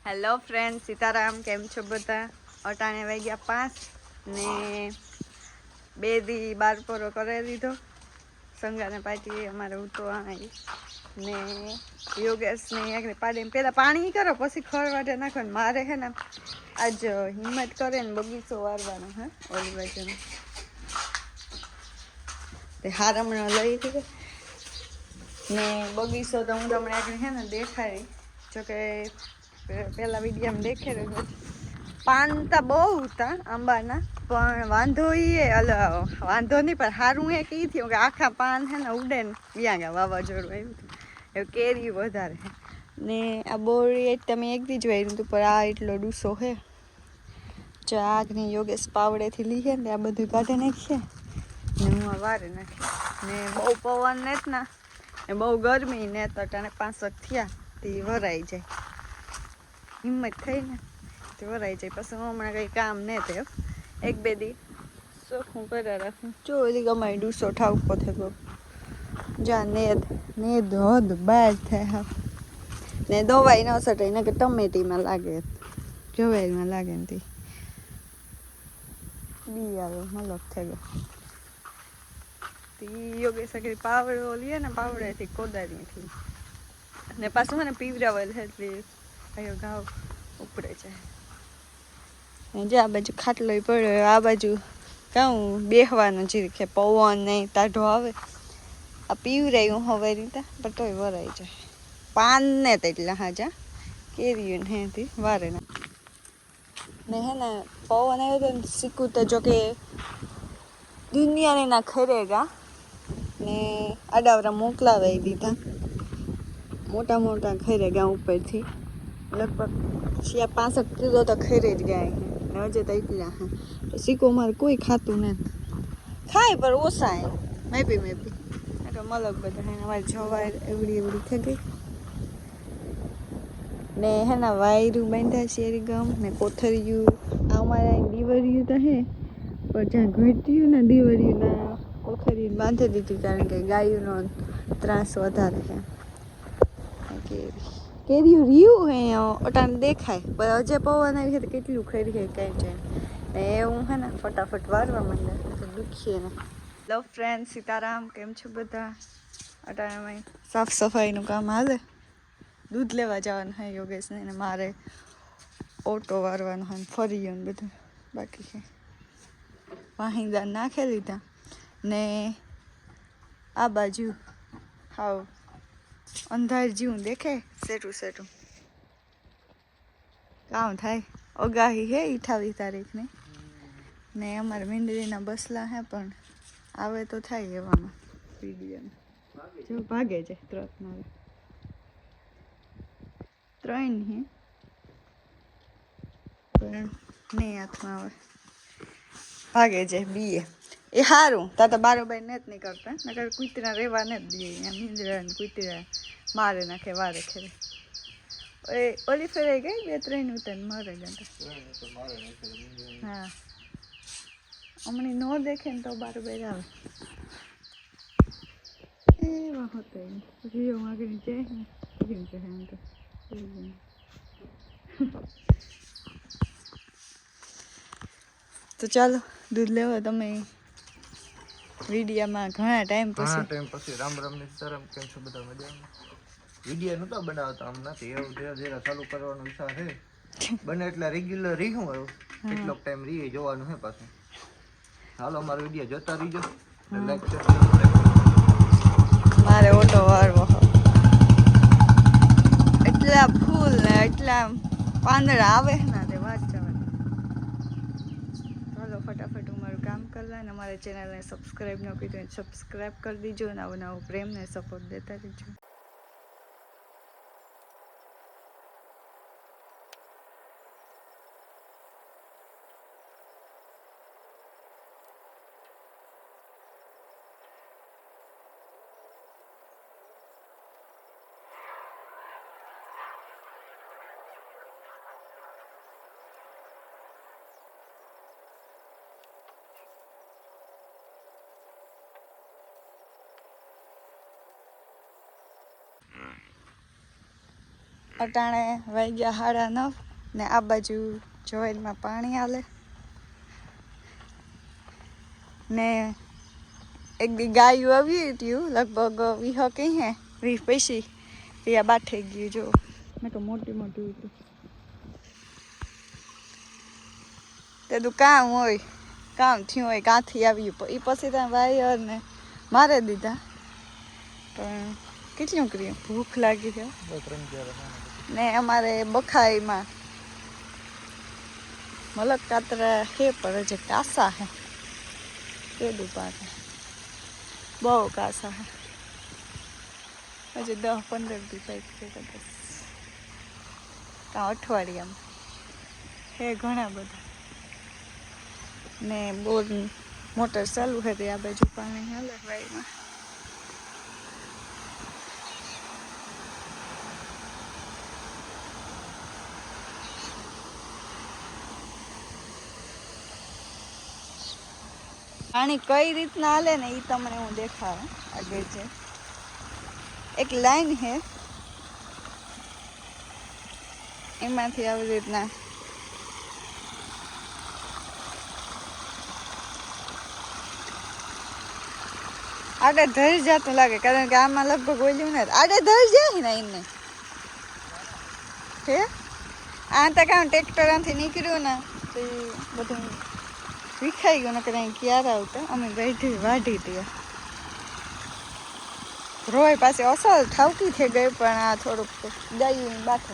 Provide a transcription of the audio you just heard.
Hello friend, Sitaram. કેમ છો બધા? અટાણે વાગ્યા 5 ને 2 દી બાર પોરો કરી દીધો. સંગાને પાછી અમારે ઉતો આવી ને યોગેશને આગળ પાડીને પહેલાં પાણી કરો પછી ખળ વાટે નાખો ને મારે હે ને આજ હિંમત કરે ને બગીચો વારવાનો હે ઓલી બાજુનો તે હારમણો લઈ હતી ને બગીચો તો હું તમને આગળ હે ને દેખાડી જોકે પેલા વિડીયામાં દેખેલું પાન તો બહુ હતા આંબાના પણ વાંધો વાંધો નહીં પણ સારું એ કી થયું કે આખા પાન છે ને ઉડે ને વ્યા ગયા વાવાઝોડું આવ્યું એવું કેરી વધારે ને આ બોરી તમે એક દી જ વાર્યું હતું પણ આ એટલો ડૂસો હે જો આગની યોગેશ પાવડેથી લીધે ને આ બધું કાઢી નાખીએ ને હું આ વારે નાખી ને બહુ પવન ને જ ના ને બહુ ગરમી ને તો ટાણે 5 થયા તે વરાઈ જાય હિંમત થઈ ને તે વરાઈ જાય પછી હું હમણાં કંઈ કામ ને થયો 1-2 દી સોખું કર્યા રાખું જો ઓલી ગમાઈ ડૂસો ઠાવકો થયો જા નેદ હદ બાર થાય હા ને દવાઈ ન સટે ને કે ટમેટીમાં લાગે જવાઈમાં લાગે ને બી આવ્યો મલક થઈ ગયો યોગેશ આગળ પાવડો લઈએ ને પાવડેથી કોદારીથી ને પાછું મને પીવડાવેલ એટલે કયો ઘાવ ઉપડે છે જે આ બાજુ ખાટલો પડ્યો આ બાજુ કાં બેહવાનું જીરીકે પવન નહીં ટાઢો આવે આ પીવરાયું હવે રીતે પણ તોય વરાઈ જાય પાન ને તો એટલા હાજા કેરીયું ને હેથી વારે ને હે ને પવન આવ્યો તો ને શીખું તો જો કે દુનિયાને ના ખરેગા ને આડાવરા મોકલાવી દીધા મોટા મોટા ખરેગા ઉપરથી લગભગ 65 કિલો તો ખરે જ ગયા ને હજે તો એટલા હા તો શીખો મારે કોઈ ખાતું નથી ખાય પણ ઓછા મેપી મલક બધા હે અમારે જવાય એવડી થઈ ગઈ ને હે ને વાયરું બાંધ્યા શેરી ગમ ને કોથરિયું આ અમારે દીવરિયું તો હે પણ જ્યાં ઘટ્યું ને દીવરિયુંના કોથરિયું બાંધી દીધું કારણ કે ગાયુંનો ત્રાસ વધારે છે કેરીયું રહ્યું હે અટાણ દેખાય પણ હજે પવન આવી તો કેટલું ખરી છે કાંઈ જાય ને એવું હે ને ફટાફટ વારવા માંડે તો દુખીએ ને હેલો ફ્રેન્ડ, સીતારામ. કેમ છો બધા? અટાણે સાફ સફાઈનું કામ હાલે દૂધ લેવા જવાનું હોય યોગેશને ને મારે ઓટો વારવાનો હોય ફરી ને બધું બાકી છે વાહિંદા નાખી લીધા ને આ બાજુ હાવ અંધાર જેવું દેખે સેટું કામ થાય અગાહી હે 28 તારીખની ને અમારે મીંડળીના બસલા હે પણ આવે તો થાય એવામાં વિડીયોમાં જો ભાગે છે ત્રણ હે પણ નહીં હાથમાં આવે ભાગે છે બીએ એ સારું તા તો બારોબાર ને જ નહીં કરતા નકર કૂતરા રહેવા ને જ દઈએ અહીંયા મીંદડા ને કૂતરા મારે નાખે વારે ખેરે ઓલી ફેરાઈ ગઈ 2-3 ઉતર મારે ગયા હા હમણાં નો દેખે ને તો બારોબાર આવે એવા હોતા પછી હું આગળ જાય ને પછી આમ તો તો ચાલો દૂધ લેવા તમે વિડીયામાં ઘણા ટાઈમ પછી રામ ની સીતારામ. કેમ છો બધા? મજામાં? વિડીયો નહોતા બનાવતા આમ નથી એવું ધીરે ધીરે ચાલુ કરવાનો વિચાર છે બને એટલે રેગ્યુલર રીહું એવું કેટલોક ટાઈમ રીએ જોવાનું છે પાછું હાલો અમારો વિડીયો જોતા રહીજો લાઈક શેર મારે ઓટો વારવો એટલા ફૂલ ને એટલા પાંદડા આવે ને તે વાત જવાની ચાલો ફટાફટ હું મારું કામ કરલા અને અમારા ચેનલને સબસ્ક્રાઈબ ન કરી તો સબસ્ક્રાઈબ કરી દીજો અને નવો પ્રેમને સપોર્ટ દેતા રહીજો. અટાણે વાગ્યા 9:30 ને આ બાજુ જોઈલમાં પાણી હાલે ને એક દી ગાયું આવી હતું લગભગ 20 કઈ હે 20 પછી ત્યાં બાઠે ગયું જો મેં તો મોટી મોટી હતી તે તું કામ હોય કામ થયું હોય કાંથી આવ્યું એ પછી ત્યાં વાયર ને મારે દીધા પણ કેટલું કર્યું ભૂખ લાગી છે ને અમારે બખાઈમાં મલક કાતરા હે પર જે કાસા હે તે દુપારે બહુ કાસા હે હજી 10-15 દી પાઇપ છે કદાચ કાં અઠવાડિયામાં હે ઘણા બધા ને બોર મોટર ચાલુ છે તે આ બાજુ પાણી હાલે વાયમાં પાણી કઈ રીતના હાલે ને એ તમને હું દેખાડું આગળ છે એક લાઈન છે એમાંથી આવી રીતના આડે ધરી જતું લાગે કારણ કે આમાં લગભગ ઓલ્યું ને આડે ધરી જાય ને એને હે આ તો કામ ટ્રેક્ટર આથી નીકળ્યું ને તો એ બધું વિખાઈ ગયું ને કદાચ ક્યારે આવતા અમે વાઢી ત્યાં રોય પાસે અસલ ઠાવકી થઈ ગઈ પણ આ થોડુંક ગાયું બાથે